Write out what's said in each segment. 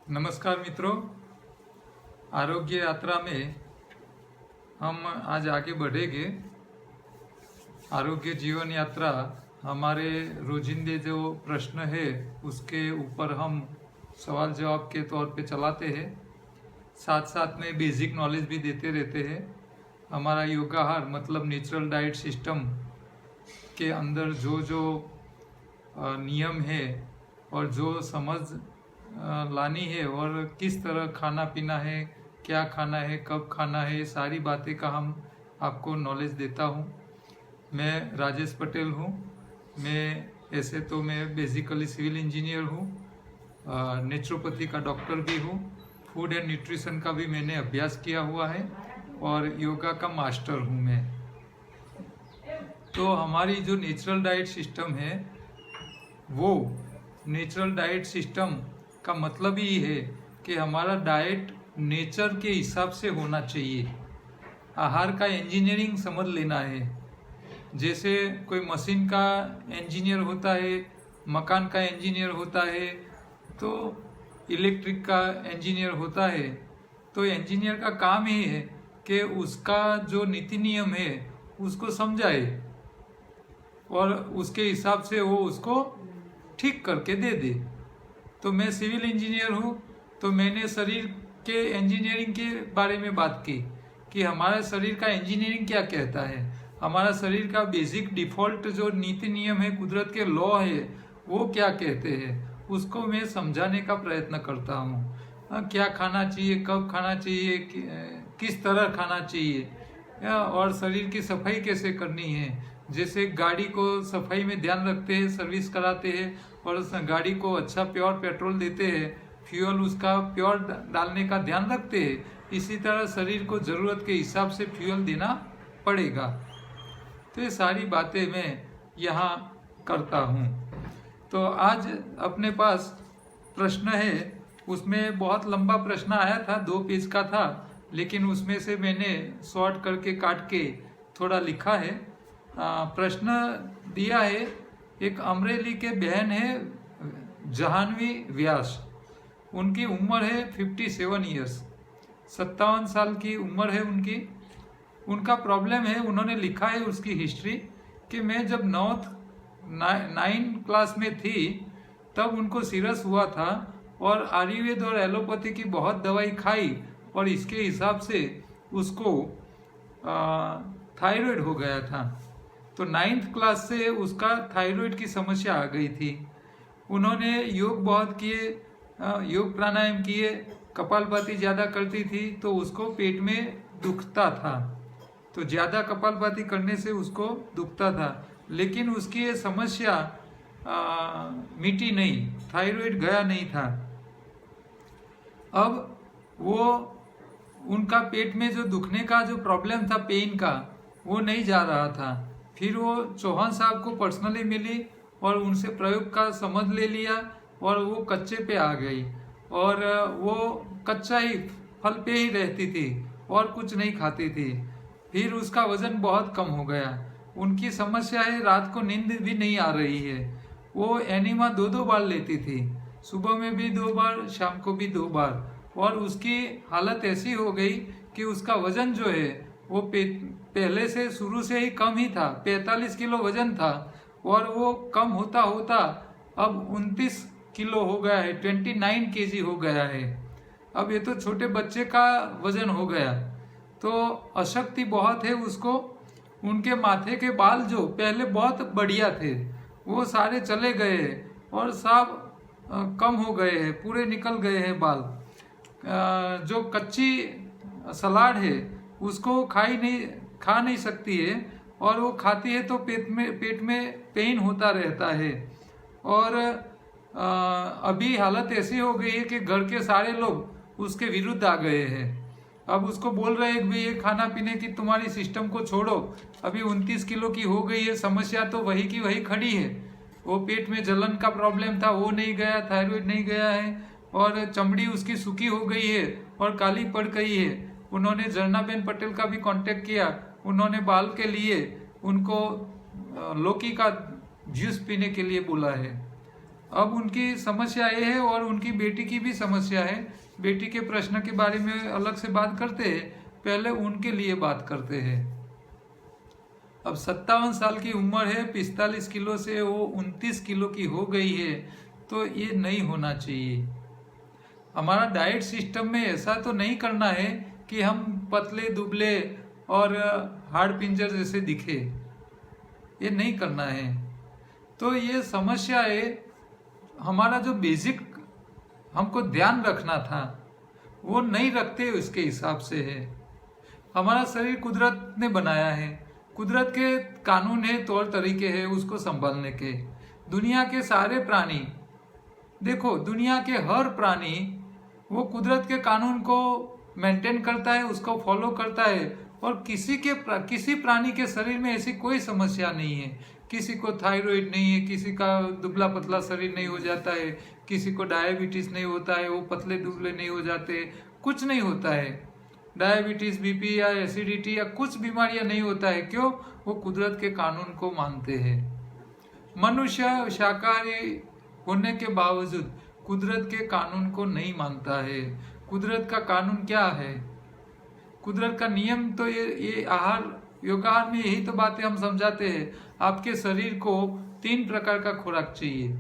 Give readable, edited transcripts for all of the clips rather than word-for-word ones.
नमस्कार मित्रों, आरोग्य यात्रा में हम आज आगे बढ़ेंगे। आरोग्य जीवन यात्रा हमारे रोजिंदे जो प्रश्न है उसके ऊपर हम सवाल जवाब के तौर पे चलाते हैं, साथ साथ में बेसिक नॉलेज भी देते रहते हैं। हमारा योगाहार मतलब नेचुरल डाइट सिस्टम के अंदर जो जो नियम है और जो समझ लानी है और किस तरह खाना पीना है, क्या खाना है, कब खाना है, ये सारी बातें का हम आपको नॉलेज देता हूँ। मैं राजेश पटेल हूँ। ऐसे तो मैं बेसिकली सिविल इंजीनियर हूँ, नेचुरोपैथी का डॉक्टर भी हूँ, फूड एंड न्यूट्रिशन का भी मैंने अभ्यास किया हुआ है और योगा का मास्टर हूँ मैं। तो हमारी जो नेचुरल डाइट सिस्टम है, वो नेचुरल डाइट सिस्टम का मतलब ही है कि हमारा डाइट नेचर के हिसाब से होना चाहिए। आहार का इंजीनियरिंग समझ लेना है। जैसे कोई मशीन का इंजीनियर होता है, मकान का इंजीनियर होता है, तो इलेक्ट्रिक का इंजीनियर होता है। तो इंजीनियर का काम ही है कि उसका जो नीति नियम है उसको समझाए और उसके हिसाब से वो उसको ठीक करके दे दे। तो मैं सिविल इंजीनियर हूँ, तो मैंने शरीर के इंजीनियरिंग के बारे में बात की कि हमारा शरीर का इंजीनियरिंग क्या कहता है। हमारा शरीर का बेसिक डिफ़ॉल्ट जो नीति नियम है, कुदरत के लॉ है, वो क्या कहते हैं, उसको मैं समझाने का प्रयत्न करता हूँ। क्या खाना चाहिए, कब खाना चाहिए, किस तरह खाना चाहिए और शरीर की सफाई कैसे करनी है। जैसे गाड़ी को सफाई में ध्यान रखते हैं, सर्विस कराते हैं और उस गाड़ी को अच्छा प्योर पेट्रोल देते हैं, फ्यूल उसका प्योर डालने का ध्यान रखते हैं, इसी तरह शरीर को ज़रूरत के हिसाब से फ्यूल देना पड़ेगा। तो ये सारी बातें मैं यहाँ करता हूँ। तो आज अपने पास प्रश्न है, उसमें बहुत लंबा प्रश्न आया था, 2 पेज का था, लेकिन उसमें से मैंने शॉर्ट करके काट के थोड़ा लिखा है। प्रश्न दिया है, एक अमरेली के बहन है जहानवी व्यास, उनकी उम्र है 57 ईयर्स, 57 साल की उम्र है उनकी। उनका प्रॉब्लम है, उन्होंने लिखा है उसकी हिस्ट्री कि मैं जब 9th क्लास में थी तब उनको सीरस हुआ था और आयुर्वेद और एलोपैथी की बहुत दवाई खाई और इसके हिसाब से उसको थायराइड हो गया था। तो 9th क्लास से उसका थायराइड की समस्या आ गई थी। उन्होंने योग बहुत किए, योग प्राणायाम किए, कपालभाति ज़्यादा करती थी तो उसको पेट में दुखता था, तो ज़्यादा कपालभाति करने से उसको दुखता था, लेकिन उसकी ये समस्या मिटी नहीं, थायराइड गया नहीं था। अब वो उनका पेट में जो दुखने का जो प्रॉब्लम था, पेन का, वो नहीं जा रहा था। फिर वो चौहान साहब को पर्सनली मिली और उनसे प्रयोग का समझ ले लिया और वो कच्चे पे आ गई और वो कच्चा ही फल पे ही रहती थी और कुछ नहीं खाती थी। फिर उसका वजन बहुत कम हो गया। उनकी समस्या है, रात को नींद भी नहीं आ रही है। वो एनिमा 2-2 बार लेती थी, सुबह में भी 2 बार, शाम को भी 2 बार, और उसकी हालत ऐसी हो गई कि उसका वजन जो है वो पहले से शुरू से ही कम ही था। 45 किलो वजन था और वो कम होता होता अब 29 किलो हो गया है, 29 केजी हो गया है। अब ये तो छोटे बच्चे का वजन हो गया। तो अशक्ति बहुत है उसको। उनके माथे के बाल जो पहले बहुत बढ़िया थे वो सारे चले गए और सब कम हो गए हैं, पूरे निकल गए हैं बाल। जो कच्ची सलाद है उसको खा नहीं सकती है और वो खाती है तो पेट में पेन होता रहता है। और अभी हालत ऐसी हो गई है कि घर के सारे लोग उसके विरुद्ध आ गए हैं। अब उसको बोल रहे हैं कि भाई ये खाना पीने की तुम्हारी सिस्टम को छोड़ो, अभी 29 किलो की हो गई है, समस्या तो वही की वही खड़ी है। वो पेट में जलन का प्रॉब्लम था, वो नहीं गया, थायराइड नहीं गया है और चमड़ी उसकी सूखी हो गई है और काली पड़ गई है। उन्होंने जरनाबेन पटेल का भी कांटेक्ट किया, उन्होंने बाल के लिए उनको लौकी का जूस पीने के लिए बोला है। अब उनकी समस्या ये है और उनकी बेटी की भी समस्या है। बेटी के प्रश्न के बारे में अलग से बात करते हैं, पहले उनके लिए बात करते हैं। अब 57 साल की उम्र है, 45 किलो से वो 29 किलो की हो गई है, तो ये नहीं होना चाहिए। हमारा डाइट सिस्टम में ऐसा तो नहीं करना है कि हम पतले दुबले और हाड़ पिंजर जैसे दिखे, ये नहीं करना है। तो ये समस्या है, हमारा जो बेसिक हमको ध्यान रखना था वो नहीं रखते, उसके हिसाब से है। हमारा शरीर कुदरत ने बनाया है, कुदरत के कानून है, तौर तरीके हैं उसको संभालने के। दुनिया के सारे प्राणी, देखो दुनिया के हर प्राणी वो कुदरत के कानून को मेंटेन करता है, उसको फॉलो करता है, और किसी प्राणी के शरीर में ऐसी कोई समस्या नहीं है। किसी को थायराइड नहीं है, किसी का दुबला पतला शरीर नहीं हो जाता है, किसी को डायबिटीज नहीं होता है, वो पतले दुबले नहीं हो जाते, कुछ नहीं होता है। डायबिटीज, बीपी या एसिडिटी या कुछ बीमारियां नहीं होता है। क्यों? वो कुदरत के कानून को मानते हैं। मनुष्य शाकाहारी होने के बावजूद कुदरत के कानून को नहीं मानता है। कुदरत का कानून क्या है? कुदरत का नियम तो ये आहार योगाहार में यही तो बातें हम समझाते हैं। आपके शरीर को 3 प्रकार का खुराक चाहिए।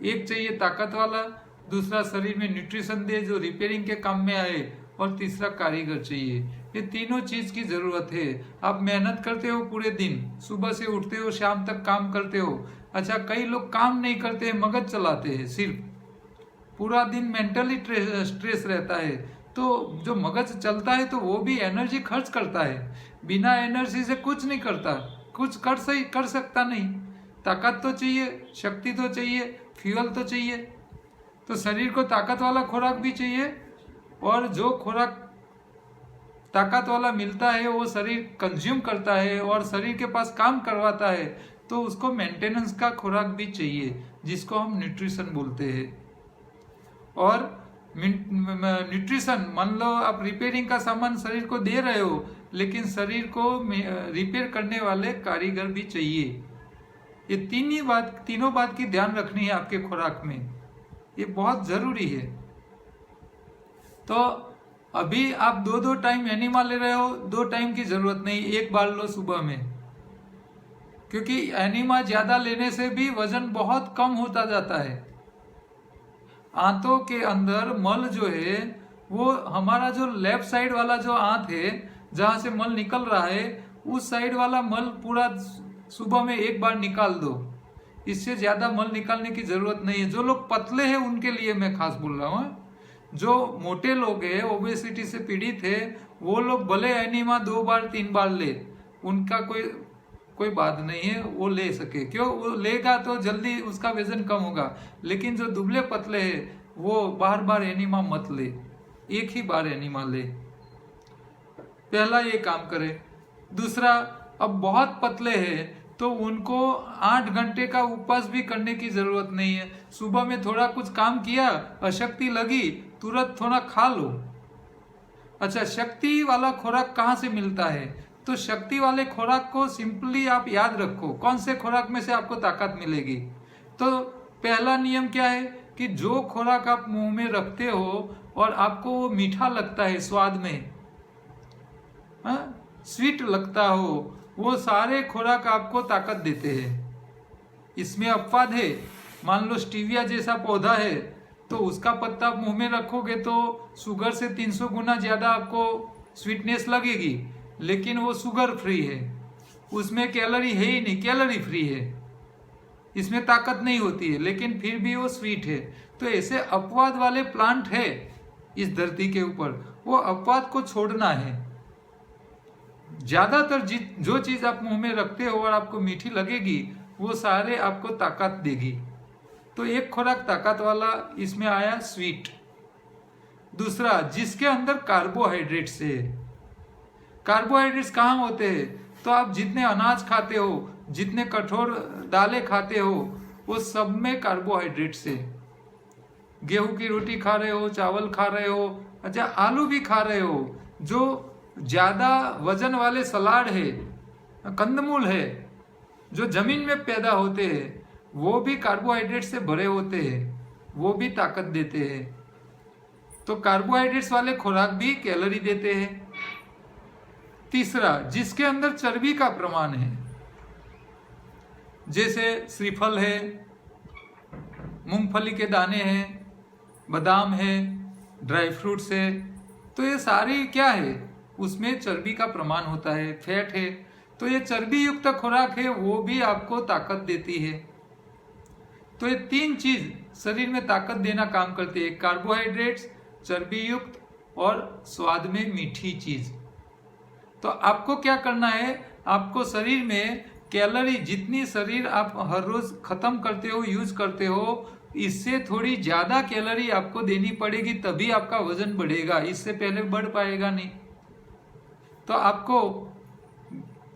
एक चाहिए ताकत वाला, दूसरा शरीर में न्यूट्रिशन दे जो रिपेयरिंग के काम में आए, और तीसरा कारीगर चाहिए। ये तीनों चीज की जरूरत है। आप मेहनत करते हो पूरे दिन, सुबह से उठते हो शाम तक काम करते हो। अच्छा, कई लोग काम नहीं करते हैं, मगज चलाते हैं, सिर्फ पूरा दिन मेंटली स्ट्रेस रहता है। तो जो मगज चलता है तो वो भी एनर्जी खर्च करता है, बिना एनर्जी से कुछ नहीं करता, कुछ कर सकता नहीं। ताकत तो चाहिए, शक्ति तो चाहिए, फ्यूल तो चाहिए। तो शरीर को ताकत वाला खुराक भी चाहिए, और जो खुराक ताकत वाला मिलता है वो शरीर कंज्यूम करता है और शरीर के पास काम करवाता है, तो उसको मेंटेनेंस का खुराक भी चाहिए, जिसको हम न्यूट्रिशन बोलते हैं। और न्यूट्रिशन, मान लो आप रिपेयरिंग का सामान शरीर को दे रहे हो, लेकिन शरीर को रिपेयर करने वाले कारीगर भी चाहिए। ये तीनों बात की ध्यान रखनी है आपके खुराक में, ये बहुत जरूरी है। तो अभी आप 2 टाइम एनिमा ले रहे हो, 2 टाइम की जरूरत नहीं, 1 बार लो सुबह में, क्योंकि एनिमा ज्यादा लेने से भी वजन बहुत कम होता जाता है। आंतों के अंदर मल जो है, वो हमारा जो लेफ्ट साइड वाला जो आंत है जहां से मल निकल रहा है, उस साइड वाला मल पूरा सुबह में 1 बार निकाल दो। इससे ज्यादा मल निकालने की जरूरत नहीं है। जो लोग पतले हैं उनके लिए मैं खास बोल रहा हूँ। जो मोटे लोग हैं, ओबेसिटी से पीड़ित है, वो लोग भले एनिमा 2 बार 3 बार ले, उनका कोई बात नहीं है, वो ले सके। क्यों? वो लेगा तो जल्दी उसका वजन कम होगा। लेकिन जो दुबले पतले हैं वो बार बार एनिमा मत ले, 1 ही बार एनिमा ले। पहला ये काम करे। दूसरा, अब बहुत पतले हैं तो उनको 8 घंटे का उपवास भी करने की जरूरत नहीं है। सुबह में थोड़ा कुछ काम किया, अशक्ति लगी, तुरंत थोड़ा खा लो। अच्छा, शक्ति वाला खुराक कहाँ से मिलता है? तो शक्ति वाले खुराक को सिंपली आप याद रखो, कौन से खुराक में से आपको ताकत मिलेगी। तो पहला नियम क्या है कि जो खुराक आप मुंह में रखते हो और आपको वो मीठा लगता है, स्वाद में स्वीट लगता हो, वो सारे खुराक आपको ताकत देते हैं। इसमें अपवाद है। मान लो स्टीविया जैसा पौधा है, तो उसका पत्ता मुंह में रखोगे तो शुगर से 300 गुना ज्यादा आपको स्वीटनेस लगेगी, लेकिन वो शुगर फ्री है, उसमें कैलोरी है ही नहीं, कैलोरी फ्री है, इसमें ताकत नहीं होती है, लेकिन फिर भी वो स्वीट है। तो ऐसे अपवाद वाले प्लांट है इस धरती के ऊपर, वो अपवाद को छोड़ना है। ज्यादातर जो चीज आप मुंह में रखते हो और आपको मीठी लगेगी, वो सारे आपको ताकत देगी। तो एक खुराक ताकत वाला इसमें आया, स्वीट। दूसरा, जिसके अंदर कार्बोहाइड्रेट्स है। कार्बोहाइड्रेट्स कहाँ होते हैं? तो आप जितने अनाज खाते हो, जितने कठोर दालें खाते हो, वो सब में कार्बोहाइड्रेट्स है। गेहूं की रोटी खा रहे हो, चावल खा रहे हो, अच्छा आलू भी खा रहे हो, जो ज्यादा वजन वाले सलाद है, कंदमूल है, जो जमीन में पैदा होते हैं, वो भी कार्बोहाइड्रेट से भरे होते हैं, वो भी ताकत देते हैं। तो कार्बोहाइड्रेट्स वाले खुराक भी कैलोरी देते हैं। तीसरा, जिसके अंदर चर्बी का प्रमाण है, जैसे श्रीफल है, मूंगफली के दाने हैं, बादाम है, ड्राई फ्रूट्स है, तो ये सारी क्या है, उसमें चर्बी का प्रमाण होता है, फैट है। तो ये चर्बी युक्त खुराक है, वो भी आपको ताकत देती है। तो ये तीन चीज शरीर में ताकत देना काम करती है, कार्बोहाइड्रेट्स, चर्बी युक्त और स्वाद में मीठी चीज। तो आपको क्या करना है, आपको शरीर में कैलोरी जितनी शरीर आप हर रोज खत्म करते हो, यूज करते हो, इससे थोड़ी ज्यादा कैलोरी आपको देनी पड़ेगी, तभी आपका वजन बढ़ेगा, इससे पहले बढ़ पाएगा नहीं। तो आपको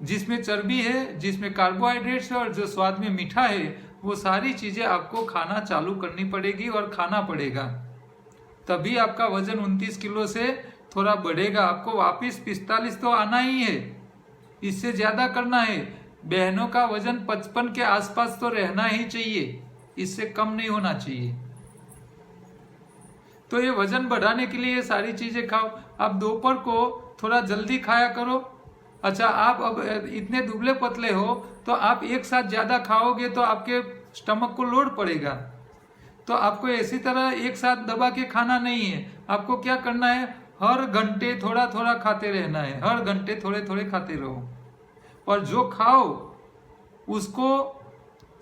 जिसमें चर्बी है, जिसमें कार्बोहाइड्रेट्स है और जो स्वाद में मीठा है, वो सारी चीजें आपको खाना चालू करनी पड़ेगी और खाना पड़ेगा, तभी आपका वजन 29 किलो से थोड़ा बढ़ेगा। आपको वापिस 45 तो आना ही है, इससे ज्यादा करना है। बहनों का वजन 55 के आसपास तो रहना ही चाहिए, इससे कम नहीं होना चाहिए। तो ये वजन बढ़ाने के लिए ये सारी चीजें खाओ। आप दोपहर को थोड़ा जल्दी खाया करो। अच्छा, आप अब इतने दुबले पतले हो, तो आप एक साथ ज्यादा खाओगे तो आपके स्टमक को लोड पड़ेगा। तो आपको इसी तरह एक साथ दबा के खाना नहीं है। आपको क्या करना है, हर घंटे थोड़ा थोड़ा खाते रहना है, हर घंटे थोड़े थोड़े खाते रहो। और जो खाओ उसको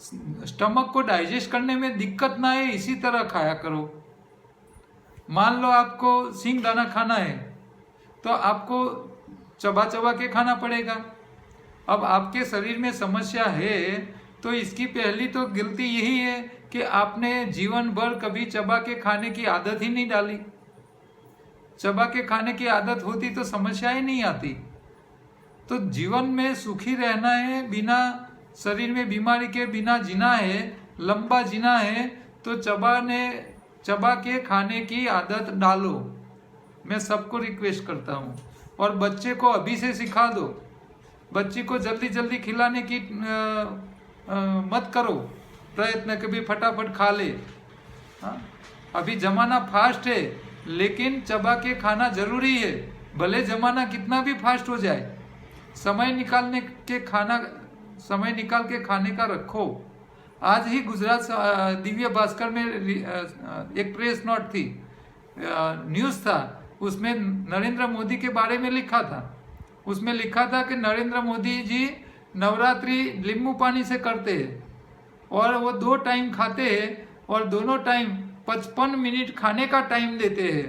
स्टमक को डाइजेस्ट करने में दिक्कत ना आए, इसी तरह खाया करो। मान लो आपको सिंगदाना खाना है, तो आपको चबा चबा के खाना पड़ेगा। अब आपके शरीर में समस्या है, तो इसकी पहली तो गलती यही है कि आपने जीवन भर कभी चबा के खाने की आदत ही नहीं डाली। चबा के खाने की आदत होती तो समस्या ही नहीं आती। तो जीवन में सुखी रहना है, बिना शरीर में बीमारी के बिना जीना है, लंबा जीना है, तो चबा के खाने की आदत डालो। मैं सबको रिक्वेस्ट करता हूँ। और बच्चे को अभी से सिखा दो। बच्ची को जल्दी जल्दी खिलाने की मत करो प्रयत्न, कभी फटाफट खा ले। हाँ? अभी जमाना फास्ट है, लेकिन चबा के खाना जरूरी है। भले जमाना कितना भी फास्ट हो जाए, समय निकाल के खाने का रखो। आज ही गुजरात दिव्य भास्कर में एक प्रेस नोट थी, न्यूज था, उसमें नरेंद्र मोदी के बारे में लिखा था। उसमें लिखा था कि नरेंद्र मोदी जी नवरात्रि नींबू पानी से करते हैं और वो 2 टाइम खाते हैं और दोनों टाइम 55 मिनट खाने का टाइम देते हैं।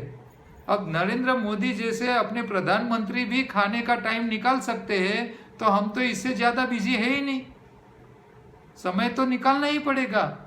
अब नरेंद्र मोदी जैसे अपने प्रधानमंत्री भी खाने का टाइम निकाल सकते हैं, तो हम तो इससे ज्यादा बिजी है ही नहीं। समय तो निकालना ही पड़ेगा,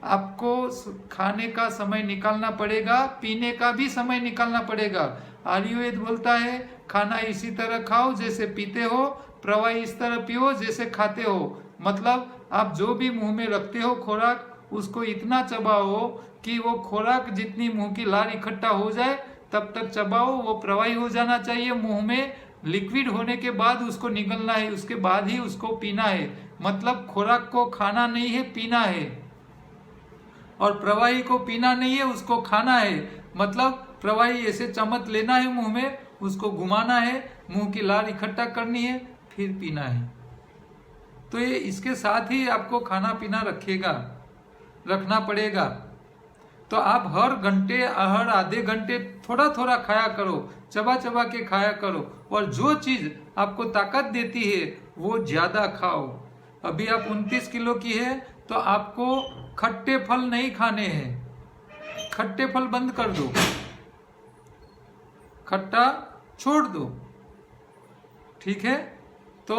आपको खाने का समय निकालना पड़ेगा, पीने का भी समय निकालना पड़ेगा। आयुर्वेद बोलता है खाना इसी तरह खाओ जैसे पीते हो, प्रवाही इस तरह पियो जैसे खाते हो। मतलब आप जो भी मुंह में रखते हो खुराक, उसको इतना चबाओ कि वो खुराक जितनी मुंह की लार इकट्ठा हो जाए तब तक चबाओ। वो प्रवाही हो जाना चाहिए, मुंह में लिक्विड होने के बाद उसको निगलना है, उसके बाद ही उसको पीना है। मतलब खुराक को खाना नहीं है, पीना है। और प्रवाही को पीना नहीं है, उसको खाना है। मतलब प्रवाही ऐसे चम्मच लेना है मुंह में, उसको घुमाना है, मुंह की लार इकट्ठा करनी है, फिर पीना है। तो ये इसके साथ ही आपको खाना पीना रखना पड़ेगा। तो आप हर घंटे, हर आधे घंटे थोड़ा थोड़ा खाया करो, चबा चबा के खाया करो। और जो चीज आपको ताकत देती है वो ज्यादा खाओ। अभी आप 29 किलो की है, तो आपको खट्टे फल नहीं खाने हैं। खट्टे फल बंद कर दो, खट्टा छोड़ दो, ठीक है। तो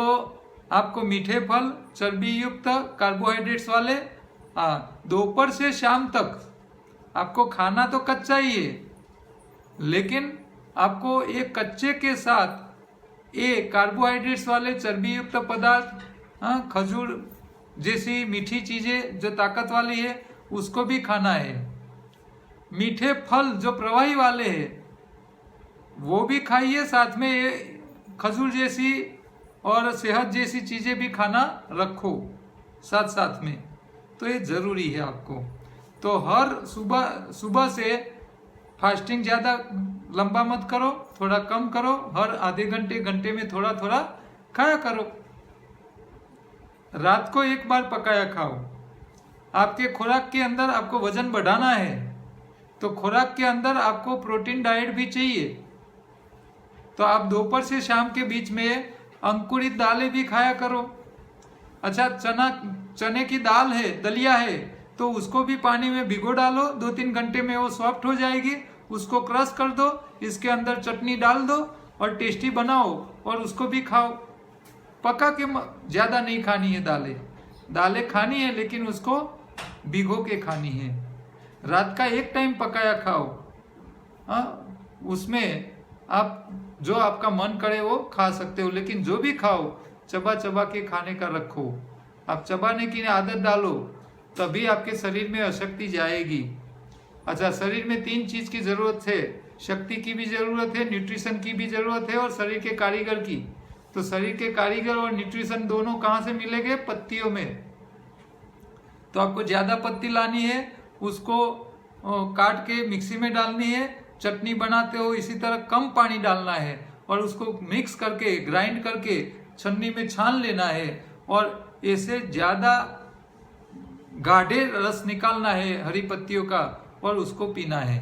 आपको मीठे फल, चर्बी युक्त, कार्बोहाइड्रेट्स वाले, दोपहर से शाम तक आपको खाना तो कच्चा ही है, लेकिन आपको एक कच्चे के साथ एक कार्बोहाइड्रेट्स वाले चर्बी युक्त पदार्थ, खजूर जैसी मीठी चीजें जो ताकत वाली है, उसको भी खाना है। मीठे फल जो प्रवाही वाले हैं वो भी खाइए, साथ में खजूर जैसी और सेहत जैसी चीजें भी खाना रखो साथ साथ में। तो ये ज़रूरी है आपको। तो हर सुबह से फास्टिंग ज़्यादा लंबा मत करो, थोड़ा कम करो, हर आधे घंटे में थोड़ा थोड़ा खाया करो। रात को एक बार पकाया खाओ। आपके खुराक के अंदर आपको वजन बढ़ाना है तो खुराक के अंदर आपको प्रोटीन डाइट भी चाहिए। तो आप दोपहर से शाम के बीच में अंकुरित दालें भी खाया करो। अच्छा, चने की दाल है, दलिया है, तो उसको भी पानी में भिगो डालो, 2-3 घंटे में वो सॉफ्ट हो जाएगी। उसको क्रश कर दो, इसके अंदर चटनी डाल दो और टेस्टी बनाओ और उसको भी खाओ। पका के ज़्यादा नहीं खानी है दालें खानी है, लेकिन उसको भिगो के खानी है। रात का एक टाइम पकाया खाओ। उसमें आप जो आपका मन करे वो खा सकते हो, लेकिन जो भी खाओ चबा चबा के खाने का रखो। आप चबाने की आदत डालो, तभी आपके शरीर में अशक्ति जाएगी। अच्छा, शरीर में 3 चीज की जरूरत है, शक्ति की भी जरूरत है, न्यूट्रिशन की भी जरूरत है और शरीर के कारीगर की। तो शरीर के कारीगर और न्यूट्रिशन दोनों कहाँ से मिलेंगे? पत्तियों में। तो आपको ज्यादा पत्ती लानी है, उसको काट के मिक्सी में डालनी है। चटनी बनाते हो इसी तरह कम पानी डालना है और उसको मिक्स करके ग्राइंड करके छन्नी में छान लेना है और ऐसे ज्यादा गाढ़े रस निकालना है हरी पत्तियों का और उसको पीना है।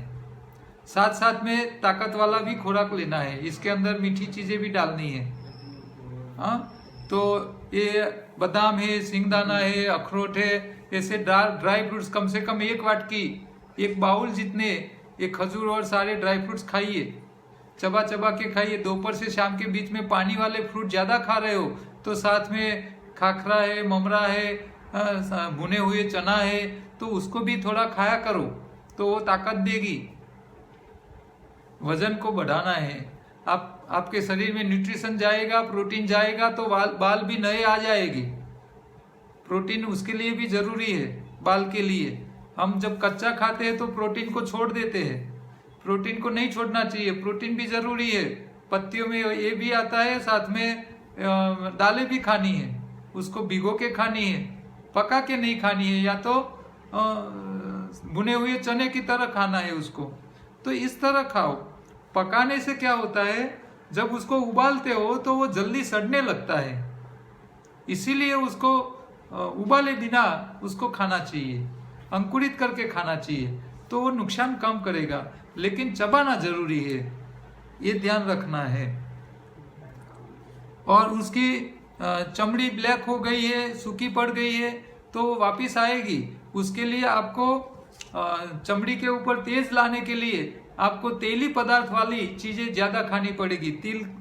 साथ साथ में ताकत वाला भी खुराक लेना है, इसके अंदर मीठी चीजें भी डालनी है। तो ये बादाम है, सिंगदाना है, अखरोट है, ऐसे ड्राई फ्रूट्स कम से कम 1 वाटकी, 1 बाउल जितने, ये खजूर और सारे ड्राई फ्रूट्स खाइए, चबा चबा के खाइए। दोपहर से शाम के बीच में पानी वाले फ्रूट ज्यादा खा रहे हो तो साथ में खाखरा है, ममरा है, भुने हुए चना है, तो उसको भी थोड़ा खाया करो, तो वो ताकत देगी। वजन को बढ़ाना है, आपके शरीर में न्यूट्रिशन जाएगा, प्रोटीन जाएगा तो बाल भी नए आ जाएंगे। प्रोटीन उसके लिए भी जरूरी है, बाल के लिए। हम जब कच्चा खाते हैं तो प्रोटीन को छोड़ देते हैं, प्रोटीन को नहीं छोड़ना चाहिए, प्रोटीन भी जरूरी है। पत्तियों में ये भी आता है, साथ में दालें भी खानी है, उसको भिगो के खानी है, पका के नहीं खानी है, या तो भुने हुए चने की तरह खाना है उसको। तो इस तरह खाओ। पकाने से क्या होता है, जब उसको उबालते हो तो वो जल्दी सड़ने लगता है, इसीलिए उसको उबाले बिना उसको खाना चाहिए, अंकुरित करके खाना चाहिए, तो वो नुकसान कम करेगा। लेकिन चबाना जरूरी है, ये ध्यान रखना है। और उसकी चमड़ी ब्लैक हो गई है, सूखी पड़ गई है, तो वो वापिस आएगी। उसके लिए आपको चमड़ी के ऊपर तेज लाने के लिए आपको तेली पदार्थ वाली चीजें ज्यादा खानी पड़ेगी।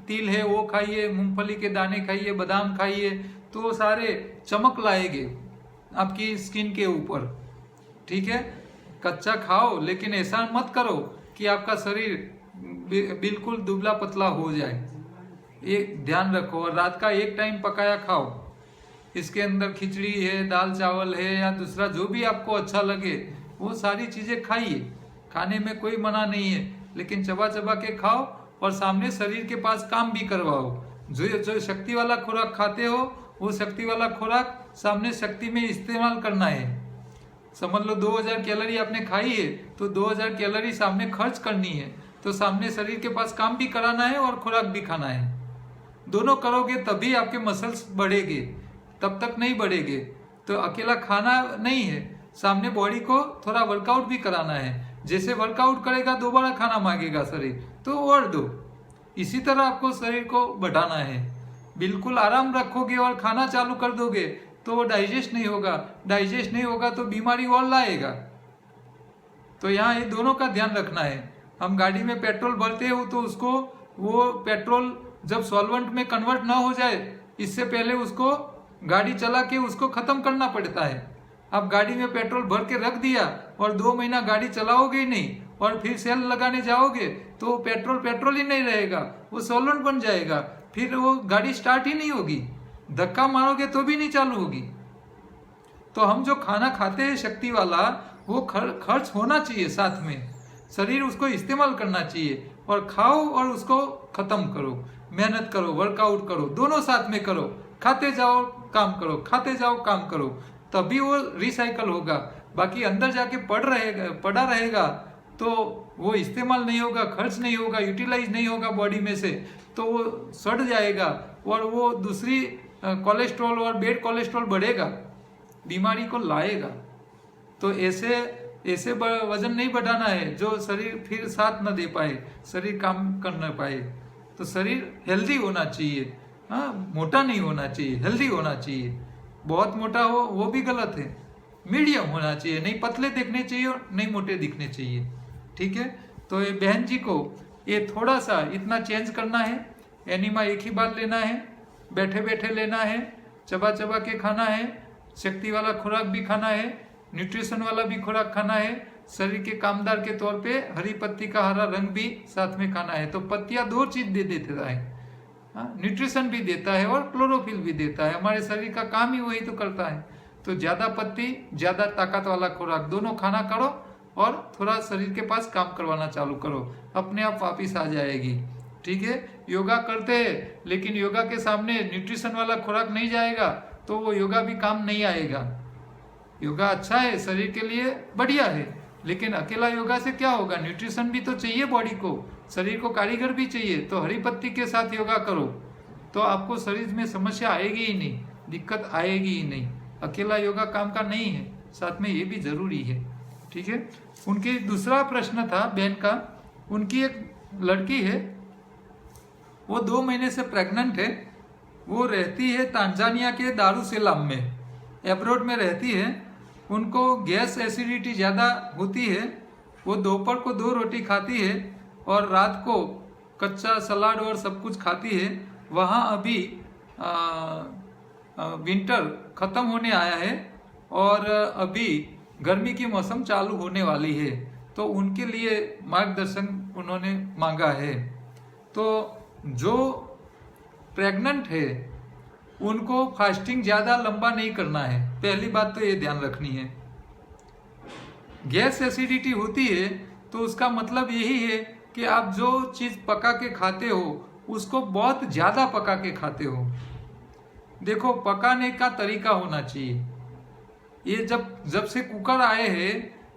तिल है वो खाइए, मूंगफली के दाने खाइए, बादाम खाइए, तो वो सारे चमक लाएंगे आपकी स्किन के ऊपर। ठीक है, कच्चा खाओ, लेकिन ऐसा मत करो कि आपका शरीर बिल्कुल दुबला पतला हो जाए, ये ध्यान रखो। और रात का एक टाइम पकाया खाओ, इसके अंदर खिचड़ी है, दाल चावल है, या दूसरा जो भी आपको अच्छा लगे वो सारी चीजें खाइए, खाने में कोई मना नहीं है, लेकिन चबा चबा के खाओ और सामने शरीर के पास काम भी करवाओ। जो शक्ति वाला खुराक खाते हो वो शक्ति वाला खुराक सामने शक्ति में इस्तेमाल करना है। समझ लो 2000 कैलोरी आपने खाई है तो 2000 कैलोरी सामने खर्च करनी है, तो सामने शरीर के पास काम भी कराना है और खुराक भी खाना है। दोनों करोगे तभी आपके मसल्स बढ़ेंगे, तब तक नहीं बढ़ेंगे। तो अकेला खाना नहीं है, सामने बॉडी को थोड़ा वर्कआउट भी कराना है। जैसे वर्कआउट करेगा दोबारा खाना मांगेगा शरीर, तो और दो। इसी तरह आपको शरीर को बढ़ाना है। बिल्कुल आराम रखोगे और खाना चालू कर दोगे तो वो डाइजेस्ट नहीं होगा, डाइजेस्ट नहीं होगा तो बीमारी और लाएगा। तो यहाँ ये दोनों का ध्यान रखना है। हम गाड़ी में पेट्रोल भरते हो तो उसको वो पेट्रोल जब सॉल्वेंट में कन्वर्ट ना हो जाए, इससे पहले उसको गाड़ी चला के उसको खत्म करना पड़ता है। आप गाड़ी में पेट्रोल भर के रख दिया और 2 महीना गाड़ी चलाओगे ही नहीं और फिर सेल लगाने जाओगे तो पेट्रोल ही नहीं रहेगा, वो सॉल्वेंट बन जाएगा, फिर वो गाड़ी स्टार्ट ही नहीं होगी, धक्का मारोगे तो भी नहीं चालू होगी। तो हम जो खाना खाते हैं शक्ति वाला, वो खर्च होना चाहिए, साथ में शरीर उसको इस्तेमाल करना चाहिए। और खाओ और उसको खत्म करो, मेहनत करो, वर्कआउट करो, दोनों साथ में करो। खाते जाओ काम करो, खाते जाओ काम करो, तभी वो रिसाइकल होगा। बाकी अंदर जाके पड़ा रहेगा तो वो इस्तेमाल नहीं होगा, खर्च नहीं होगा, यूटिलाइज नहीं होगा बॉडी में से, तो वो सड़ जाएगा और वो दूसरी कोलेस्ट्रॉल और बैड कोलेस्ट्रॉल बढ़ेगा, बीमारी को लाएगा। तो ऐसे वजन नहीं बढ़ाना है जो शरीर फिर साथ न दे पाए, शरीर काम कर न पाए। तो शरीर हेल्दी होना चाहिए, हाँ, मोटा नहीं होना चाहिए, हेल्दी होना चाहिए। बहुत मोटा हो वो भी गलत है, मीडियम होना चाहिए, नहीं पतले दिखने चाहिए और नहीं मोटे दिखने चाहिए। ठीक है, तो ये बहन जी को ये थोड़ा सा इतना चेंज करना है। एनिमा एक ही बार लेना है, बैठे बैठे लेना है, चबा चबा के खाना है, शक्ति वाला खुराक भी खाना है, न्यूट्रिशन वाला भी खुराक खाना है, शरीर के कामदार के तौर पे हरी पत्ती का हरा रंग भी साथ में खाना है। तो पत्तियां 2 चीज दे देता है, न्यूट्रिशन भी देता है और क्लोरोफिल भी देता है। हमारे शरीर का काम ही वही तो करता है। तो ज्यादा पत्ती, ज्यादा ताकत वाला खुराक दोनों खाना करो और थोड़ा शरीर के पास काम करवाना चालू करो, अपने आप वापिस आ जाएगी। ठीक है, योगा करते हैं लेकिन योगा के सामने न्यूट्रिशन वाला खुराक नहीं जाएगा तो वो योगा भी काम नहीं आएगा। योगा अच्छा है, शरीर के लिए बढ़िया है, लेकिन अकेला योगा से क्या होगा? न्यूट्रिशन भी तो चाहिए बॉडी को, शरीर को कारीगर भी चाहिए। तो हरी पत्ती के साथ योगा करो तो आपको शरीर में समस्या आएगी ही नहीं, दिक्कत आएगी ही नहीं। अकेला योगा काम का नहीं है, साथ में ये भी जरूरी है। ठीक है, उनकी दूसरा प्रश्न था बहन का, उनकी एक लड़की है, वो 2 महीने से प्रेग्नेंट है, वो रहती है तांजानिया के दारुसलाम में, एब्रोड में रहती है। उनको गैस एसिडिटी ज़्यादा होती है, वो दोपहर को 2 रोटी खाती है और रात को कच्चा सलाद और सब कुछ खाती है। वहाँ अभी विंटर ख़त्म होने आया है और अभी गर्मी की मौसम चालू होने वाली है, तो उनके लिए मार्गदर्शन उन्होंने मांगा है। तो जो प्रेग्नेंट है उनको फास्टिंग ज़्यादा लंबा नहीं करना है, पहली बात तो ये ध्यान रखनी है। गैस एसिडिटी होती है तो उसका मतलब यही है कि आप जो चीज़ पका के खाते हो उसको बहुत ज़्यादा पका के खाते हो। देखो, पकाने का तरीका होना चाहिए। ये जब से कुकर आए हैं,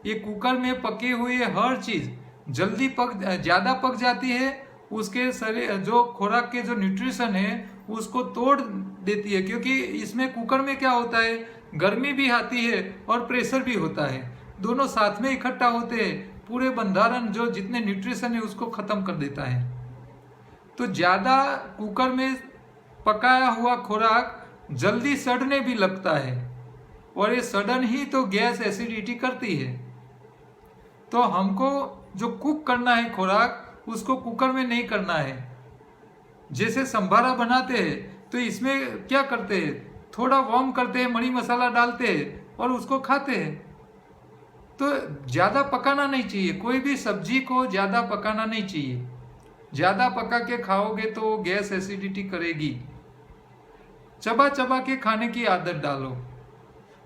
ये कुकर में पके हुए हर चीज़ जल्दी ज़्यादा पक जाती है, उसके शरीर जो खुराक के जो न्यूट्रिशन है उसको तोड़ देती है। क्योंकि इसमें कुकर में क्या होता है, गर्मी भी आती है और प्रेशर भी होता है, दोनों साथ में इकट्ठा होते हैं, पूरे बंधारण जो जितने न्यूट्रिशन है उसको खत्म कर देता है। तो ज़्यादा कुकर में पकाया हुआ खुराक जल्दी सड़ने भी लगता है और ये सडन ही तो गैस एसिडिटी करती है। तो हमको जो कुक करना है खुराक, उसको कुकर में नहीं करना है। जैसे संभारा बनाते हैं तो इसमें क्या करते हैं, थोड़ा वार्म करते हैं, मरी मसाला डालते हैं और उसको खाते हैं। तो ज़्यादा पकाना नहीं चाहिए, कोई भी सब्जी को ज़्यादा पकाना नहीं चाहिए। ज़्यादा पका के खाओगे तो गैस एसिडिटी करेगी। चबा चबा के खाने की आदत डालो।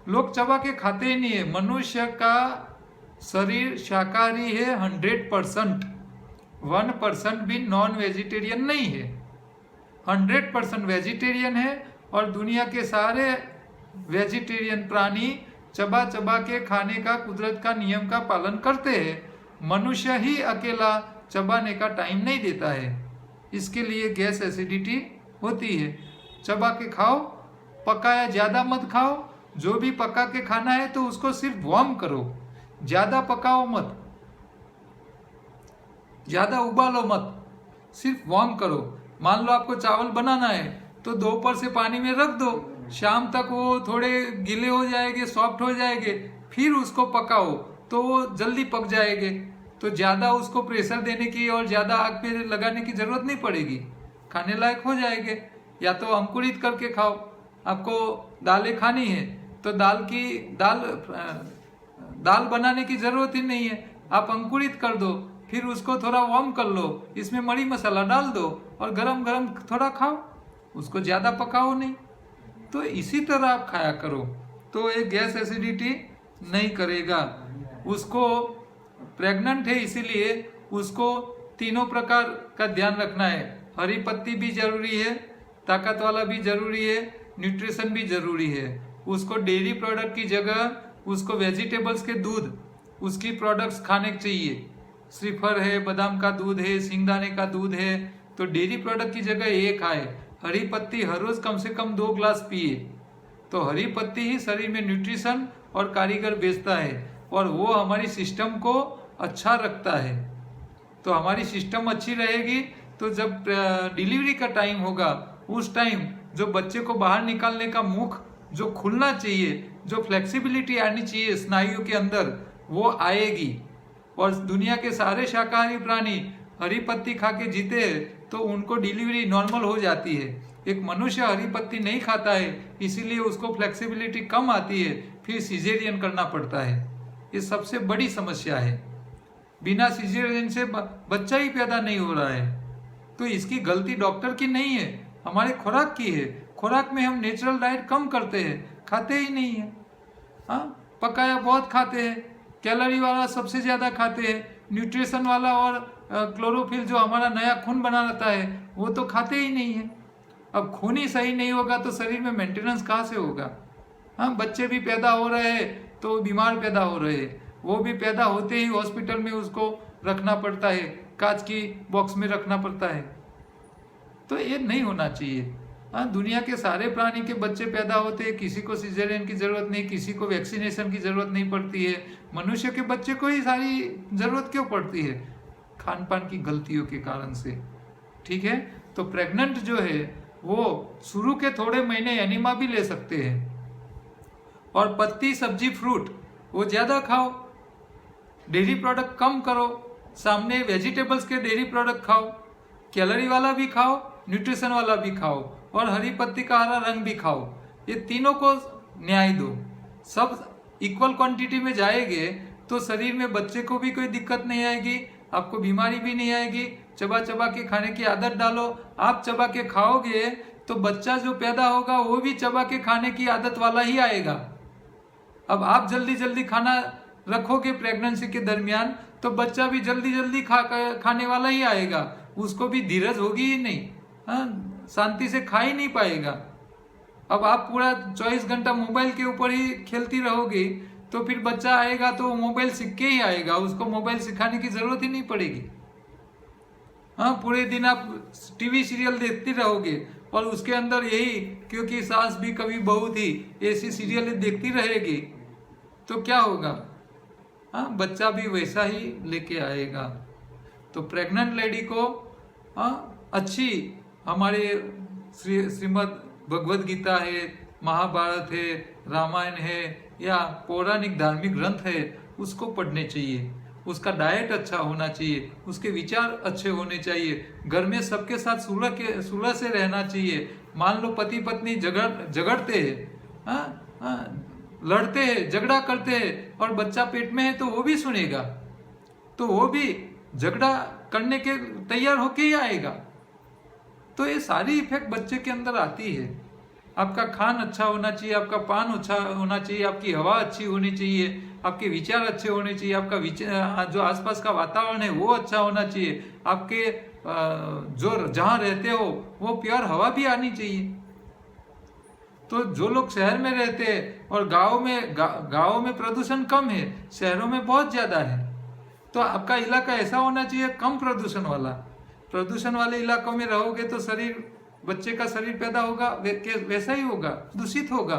लोग चबा के खाते ही नहीं है। मनुष्य का शरीर शाकाहारी है 100%, 1% भी नॉन वेजिटेरियन नहीं है, 100% वेजिटेरियन है। और दुनिया के सारे वेजिटेरियन प्राणी चबा चबा के खाने का, कुदरत का नियम का पालन करते हैं। मनुष्य ही अकेला चबाने का टाइम नहीं देता है, इसके लिए गैस एसिडिटी होती है। चबा के खाओ, पकाया ज़्यादा मत खाओ। जो भी पका के खाना है तो उसको सिर्फ वार्म करो, ज़्यादा पकाओ मत, ज़्यादा उबालो मत, सिर्फ वार्म करो। मान लो आपको चावल बनाना है तो दोपहर से पानी में रख दो, शाम तक वो थोड़े गीले हो जाएंगे, सॉफ्ट हो जाएंगे, फिर उसको पकाओ तो वो जल्दी पक जाएंगे। तो ज़्यादा उसको प्रेशर देने की और ज़्यादा आग पे लगाने की ज़रूरत नहीं पड़ेगी, खाने लायक हो जाएंगे। या तो अंकुरित करके खाओ। आपको दालें खानी है तो दाल बनाने की ज़रूरत ही नहीं है, आप अंकुरित कर दो, फिर उसको थोड़ा वार्म कर लो, इसमें मरी मसाला डाल दो और गरम गरम थोड़ा खाओ, उसको ज़्यादा पकाओ नहीं। तो इसी तरह आप खाया करो तो ये गैस एसिडिटी नहीं करेगा। उसको प्रेग्नेंट है इसीलिए उसको तीनों प्रकार का ध्यान रखना है। हरी पत्ती भी जरूरी है, ताकत वाला भी जरूरी है, न्यूट्रिशन भी जरूरी है। उसको डेयरी प्रोडक्ट की जगह उसको वेजिटेबल्स के दूध, उसकी प्रोडक्ट्स खाने चाहिए। श्रीफर है, बादाम का दूध है, सिंगदाने का दूध है, तो डेयरी प्रोडक्ट की जगह ये खाए। हरी पत्ती हर रोज कम से कम 2 ग्लास पिए। तो हरी पत्ती ही शरीर में न्यूट्रिशन और कारीगर भेजता है और वो हमारी सिस्टम को अच्छा रखता है। तो हमारी सिस्टम अच्छी रहेगी तो जब डिलीवरी का टाइम होगा उस टाइम जो बच्चे को बाहर निकालने का मुख जो खुलना चाहिए, जो फ्लेक्सिबिलिटी आनी चाहिए स्नायुओं के अंदर, वो आएगी। और दुनिया के सारे शाकाहारी प्राणी हरी पत्ती खा के जीते हैं तो उनको डिलीवरी नॉर्मल हो जाती है। एक मनुष्य हरी पत्ती नहीं खाता है इसीलिए उसको फ्लेक्सिबिलिटी कम आती है, फिर सिजेरियन करना पड़ता है। ये सबसे बड़ी समस्या है। बिना सिजेरियन से बच्चा ही पैदा नहीं हो रहा है। तो इसकी गलती डॉक्टर की नहीं है, हमारे खुराक की है। खुराक में हम नेचुरल डाइट कम करते हैं, खाते ही नहीं है। हाँ, पकाया बहुत खाते हैं, कैलोरी वाला सबसे ज़्यादा खाते हैं, न्यूट्रिशन वाला और क्लोरोफिल जो हमारा नया खून बनाता है वो तो खाते ही नहीं है। अब खून ही सही नहीं होगा तो शरीर में मेंटेनेंस कहाँ से होगा। हाँ, बच्चे भी पैदा हो रहे हैं तो बीमार पैदा हो रहे हैं, वो भी पैदा होते ही हॉस्पिटल में उसको रखना पड़ता है, कांच की बॉक्स में रखना पड़ता है। तो ये नहीं होना चाहिए। हाँ, दुनिया के सारे प्राणी के बच्चे पैदा होते हैं, किसी को सिजेरियन की जरूरत नहीं, किसी को वैक्सीनेशन की जरूरत नहीं पड़ती है। मनुष्य के बच्चे को ही सारी जरूरत क्यों पड़ती है? खान पान की गलतियों के कारण से। ठीक है, तो प्रेग्नेंट जो है वो शुरू के थोड़े महीने एनिमा भी ले सकते हैं। और पत्ती, सब्जी, फ्रूट वो ज्यादा खाओ, डेयरी प्रोडक्ट कम करो, सामने वेजिटेबल्स के डेयरी प्रोडक्ट खाओ, कैलोरी वाला भी खाओ, न्यूट्रिशन वाला भी खाओ और हरी पत्ती का हरा रंग भी खाओ। ये तीनों को न्याय दो, सब इक्वल क्वांटिटी में जाएंगे तो शरीर में बच्चे को भी कोई दिक्कत नहीं आएगी, आपको बीमारी भी नहीं आएगी। चबा चबा के खाने की आदत डालो। आप चबा के खाओगे तो बच्चा जो पैदा होगा वो भी चबा के खाने की आदत वाला ही आएगा। अब आप जल्दी जल्दी खाना रखोगे प्रेगनेंसी के दरमियान तो बच्चा भी जल्दी जल्दी खाने वाला ही आएगा, उसको भी धीरज होगी ही नहीं। हाँ, शांति से खा ही नहीं पाएगा। अब आप पूरा 24 घंटा मोबाइल के ऊपर ही खेलती रहोगी तो फिर बच्चा आएगा तो मोबाइल सीख के ही आएगा, उसको मोबाइल सिखाने की जरूरत ही नहीं पड़ेगी। हाँ, पूरे दिन आप टीवी सीरियल देखती रहोगे और उसके अंदर यही क्योंकि सास भी कभी बहू थी ऐसी सीरियल देखती रहेगी तो क्या होगा? हाँ, बच्चा भी वैसा ही लेके आएगा। तो प्रेग्नेंट लेडी को अच्छी हमारे श्रीमद् भगवद गीता है, महाभारत है, रामायण है या पौराणिक धार्मिक ग्रंथ है उसको पढ़ने चाहिए। उसका डाइट अच्छा होना चाहिए, उसके विचार अच्छे होने चाहिए, घर में सबके साथ सुलह से रहना चाहिए। मान लो पति पत्नी झगड़ते हैं, लड़ते हैं, झगड़ा करते हैं और बच्चा पेट में है तो वो भी सुनेगा, तो वो भी झगड़ा करने के तैयार होके ही आएगा। तो ये सारी इफेक्ट बच्चे के अंदर आती है। आपका खान अच्छा होना चाहिए, आपका पान अच्छा होना चाहिए, आपकी हवा अच्छी होनी चाहिए, आपके विचार अच्छे होने चाहिए, आपका जो आसपास का वातावरण है वो अच्छा होना चाहिए, आपके जो जहाँ रहते हो वो प्योर हवा भी आनी चाहिए। तो जो लोग शहर में रहते हैं और गाँव में प्रदूषण कम है, शहरों में बहुत ज्यादा है, तो आपका इलाका ऐसा होना चाहिए कम प्रदूषण वाला। प्रदूषण वाले इलाकों में रहोगे तो बच्चे का शरीर पैदा होगा वैसा ही होगा, दूषित होगा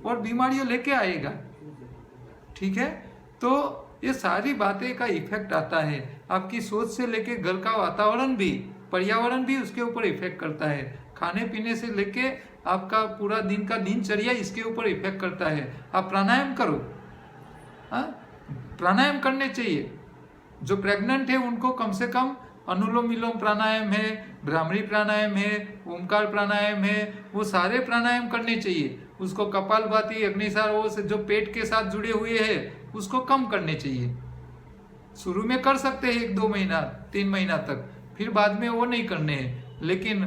और बीमारियों लेके आएगा। ठीक है, तो ये सारी बातें का इफेक्ट आता है। आपकी सोच से लेके घर का वातावरण भी, पर्यावरण भी उसके ऊपर इफेक्ट करता है। खाने पीने से लेके आपका पूरा दिन का दिनचर्या इसके ऊपर इफेक्ट करता है। आप प्राणायाम करो, प्राणायाम करने चाहिए। जो प्रेग्नेंट है उनको कम से कम अनुलोम विलोम प्राणायाम है, भ्रामरी प्राणायाम है, ओमकार प्राणायाम है, वो सारे प्राणायाम करने चाहिए। उसको कपालभाति, अग्निसार, वो जो पेट के साथ जुड़े हुए हैं उसको कम करने चाहिए। शुरू में कर सकते हैं 1-2 महीना 3 महीना तक, फिर बाद में वो नहीं करने हैं। लेकिन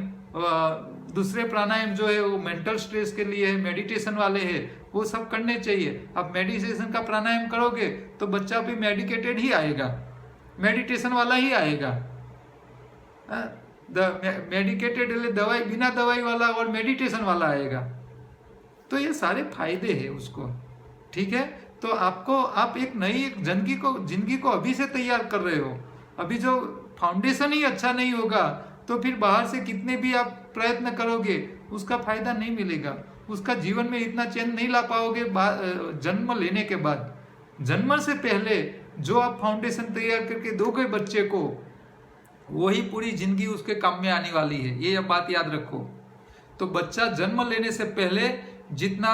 दूसरे प्राणायाम जो है वो मेंटल स्ट्रेस के लिए है, मेडिटेशन वाले हैं, वो सब करने चाहिए। आप मेडिटेशन का प्राणायाम करोगे तो बच्चा भी मेडिकेटेड ही आएगा, मेडिटेशन वाला ही आएगा। मेडिकेटेड दवाई बिना दवाई वाला और मेडिटेशन वाला आएगा। तो तो ये सारे फायदे हैं उसको, ठीक है। तो आपको आप एक नई एक जिंदगी को अभी से तैयार कर रहे हो। अभी जो फाउंडेशन ही अच्छा नहीं होगा तो फिर बाहर से कितने भी आप प्रयत्न करोगे उसका फायदा नहीं मिलेगा, उसका जीवन में इतना चैन नहीं ला पाओगे जन्म लेने के बाद। जन्म से पहले जो आप फाउंडेशन तैयार करके दोगे बच्चे को, वही पूरी जिंदगी उसके काम में आने वाली है, ये बात याद रखो। तो बच्चा जन्म लेने से पहले जितना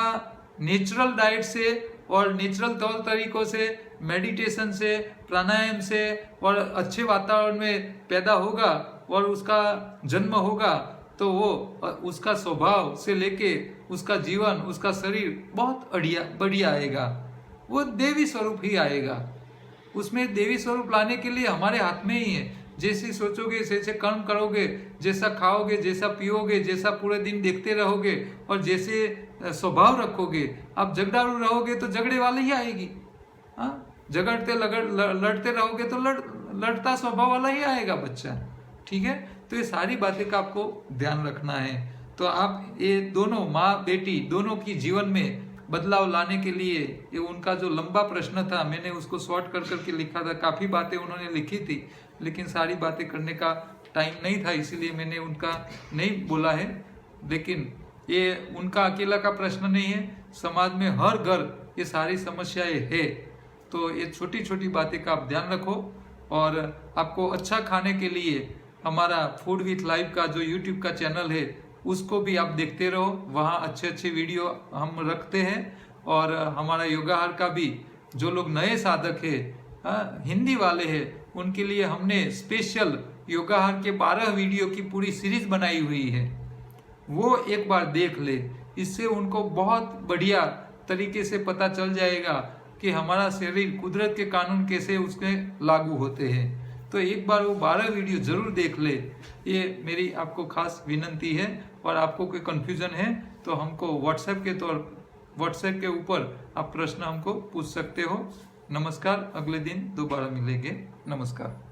नेचुरल डाइट से और नेचुरल तौर तरीकों से, मेडिटेशन से, प्राणायाम से और अच्छे वातावरण में पैदा होगा और उसका जन्म होगा, तो वो उसका स्वभाव से लेके उसका जीवन, उसका शरीर बहुत बढ़िया आएगा। वो देवी स्वरूप ही आएगा। उसमें देवी स्वरूप लाने के लिए हमारे हाथ में ही है। जैसे सोचोगे जैसे कर्म करोगे, जैसा खाओगे, जैसा पियोगे, जैसा पूरे दिन देखते रहोगे और जैसे स्वभाव रखोगे, आप झगड़ालू रहोगे तो झगड़े वाले ही आएगी। हाँ, लड़ते रहोगे तो लड़ता स्वभाव वाला ही आएगा बच्चा, ठीक है। तो ये सारी बातें का आपको ध्यान रखना है। तो आप ये दोनों माँ बेटी दोनों की जीवन में बदलाव लाने के लिए, ये उनका जो लंबा प्रश्न था मैंने उसको शॉर्ट कर करके लिखा था। काफ़ी बातें उन्होंने लिखी थी लेकिन सारी बातें करने का टाइम नहीं था, इसीलिए मैंने उनका नहीं बोला है। लेकिन ये उनका अकेला का प्रश्न नहीं है, समाज में हर घर ये सारी समस्याएं है। तो ये छोटी छोटी बातें का आप ध्यान रखो। और आपको अच्छा खाने के लिए हमारा फूड विथ लाइफ का जो यूट्यूब का चैनल है उसको भी आप देखते रहो, वहाँ अच्छे अच्छे वीडियो हम रखते हैं। और हमारा योगाहार का भी जो लोग नए साधक है, हिंदी वाले हैं, उनके लिए हमने स्पेशल योगाहार के 12 वीडियो की पूरी सीरीज बनाई हुई है, वो एक बार देख ले। इससे उनको बहुत बढ़िया तरीके से पता चल जाएगा कि हमारा शरीर कुदरत के कानून कैसे उसमें लागू होते हैं। तो एक बार वो 12 वीडियो जरूर देख ले, ये मेरी आपको खास विनंती है। और आपको कोई कन्फ्यूजन है तो हमको व्हाट्सएप के ऊपर आप प्रश्न हमको पूछ सकते हो। नमस्कार, अगले दिन दोबारा मिलेंगे। नमस्कार।